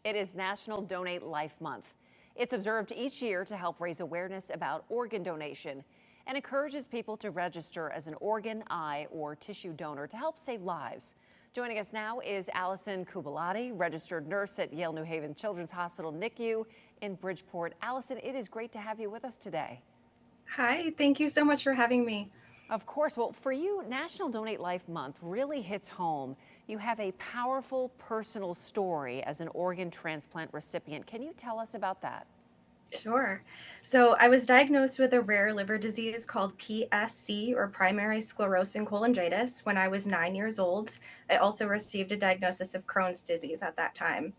It is National Donate Life Month. It's observed each year to help raise awareness about organ donation and encourages people to register as an organ, eye, or tissue donor to help save lives. Joining us now is Allison Kubalati, registered nurse at Yale New Haven Children's Hospital NICU in Bridgeport. Allison, it is great to have you with us today. Hi, thank you so much for having me. Of course. Well, for you, National Donate Life Month really hits home. You have a powerful personal story as an organ transplant recipient. Can you tell us about that? Sure. So I was diagnosed with a rare liver disease called PSC, or primary sclerosing cholangitis, when I was 9 years old. I also received a diagnosis of Crohn's disease at that time.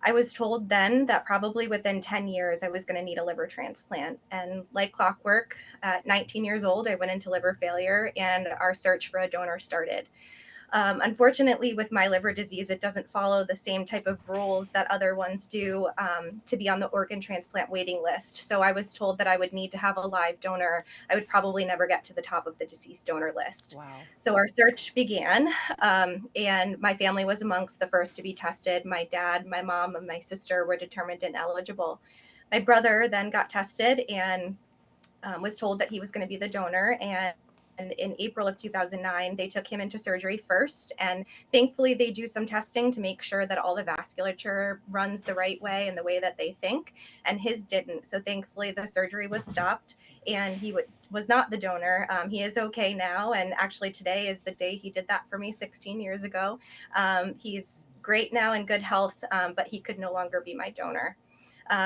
I was told then that probably within 10 years I was going to need a liver transplant. And like clockwork, at 19 years old, I went into liver failure and our search for a donor started. Unfortunately, with my liver disease, it doesn't follow the same type of rules that other ones do to be on the organ transplant waiting list. So I was told that I would need to have a live donor. I would probably never get to the top of the deceased donor list. Wow. So our search began, and my family was amongst the first to be tested. My dad, my mom, and my sister were determined ineligible. My brother then got tested and was told that he was going to be the donor. And in April of 2009, they took him into surgery first. And thankfully, they do some testing to make sure that all the vasculature runs the right way and the way that they think. And his didn't. So thankfully, the surgery was stopped and was not the donor. He is okay now. And actually, today is the day he did that for me 16 years ago. He's great now in good health, but he could no longer be my donor.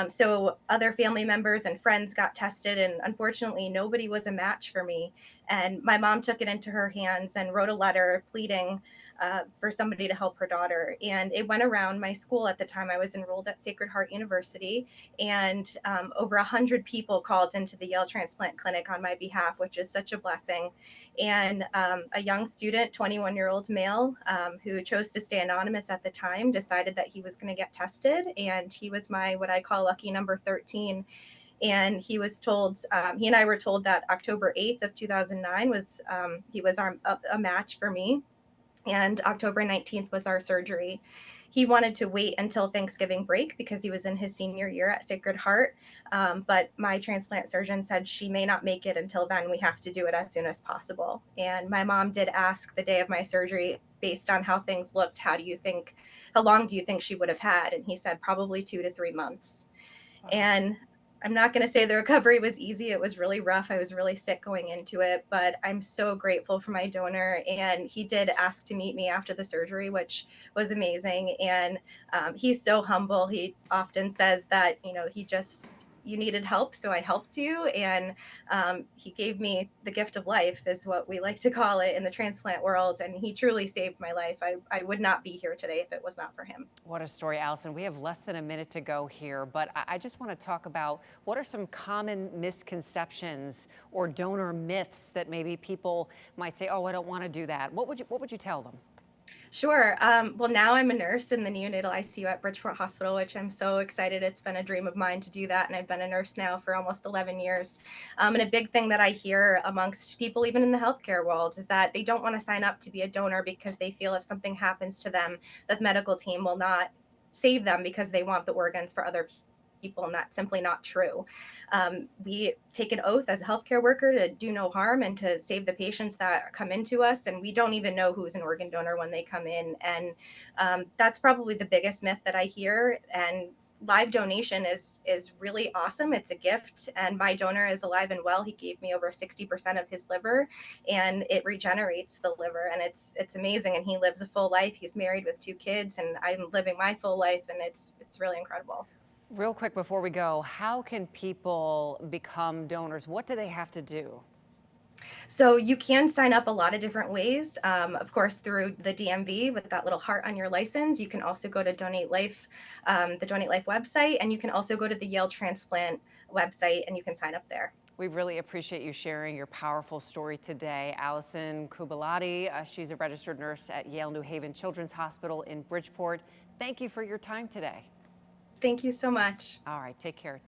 So other family members and friends got tested, and unfortunately, nobody was a match for me. And my mom took it into her hands and wrote a letter pleading for somebody to help her daughter. And it went around my school at the time. I was enrolled at Sacred Heart University, and over 100 people called into the Yale Transplant Clinic on my behalf, which is such a blessing. And a young student, 21-year-old male, who chose to stay anonymous at the time, decided that he was going to get tested, and he was my what I call lucky number 13. And he and I were told that October 8th of 2009 was he was a match for me, and October 19th was our surgery. He wanted to wait until Thanksgiving break because he was in his senior year at Sacred Heart. But my transplant surgeon said she may not make it until then. We have to do it as soon as possible. And my mom did ask the day of my surgery, based on how things looked, how long do you think she would have had? And he said probably 2 to 3 months. Wow. And I'm not going to say the recovery was easy. It was really rough. I was really sick going into it, but I'm so grateful for my donor. And he did ask to meet me after the surgery, which was amazing. And he's so humble. He often says that, you needed help, so I helped you. And he gave me the gift of life, is what we like to call it in the transplant world. And he truly saved my life. I would not be here today if it was not for him. What a story, Allison. We have less than a minute to go here, but I just want to talk about what are some common misconceptions or donor myths that maybe people might say, oh, I don't want to do that. What would you tell them? Sure. Well, now I'm a nurse in the neonatal ICU at Bridgeport Hospital, which I'm so excited. It's been a dream of mine to do that. And I've been a nurse now for almost 11 years. And a big thing that I hear amongst people, even in the healthcare world, is that they don't want to sign up to be a donor because they feel if something happens to them, the medical team will not save them because they want the organs for other people, and that's simply not true. We take an oath as a healthcare worker to do no harm and to save the patients that come into us, and we don't even know who's an organ donor when they come in. And that's probably the biggest myth that I hear. And live donation is really awesome. It's a gift, and my donor is alive and well. He gave me over 60% of his liver, and it regenerates the liver, and it's amazing. And he lives a full life. He's married with 2 kids, and I'm living my full life, and it's really incredible. Real quick before we go, how can people become donors? What do they have to do? So you can sign up a lot of different ways. Of course, through the DMV with that little heart on your license. You can also go to Donate Life, the Donate Life website, and you can also go to the Yale Transplant website and you can sign up there. We really appreciate you sharing your powerful story today. Allison Kubalati, she's a registered nurse at Yale New Haven Children's Hospital in Bridgeport. Thank you for your time today. Thank you so much. All right, take care.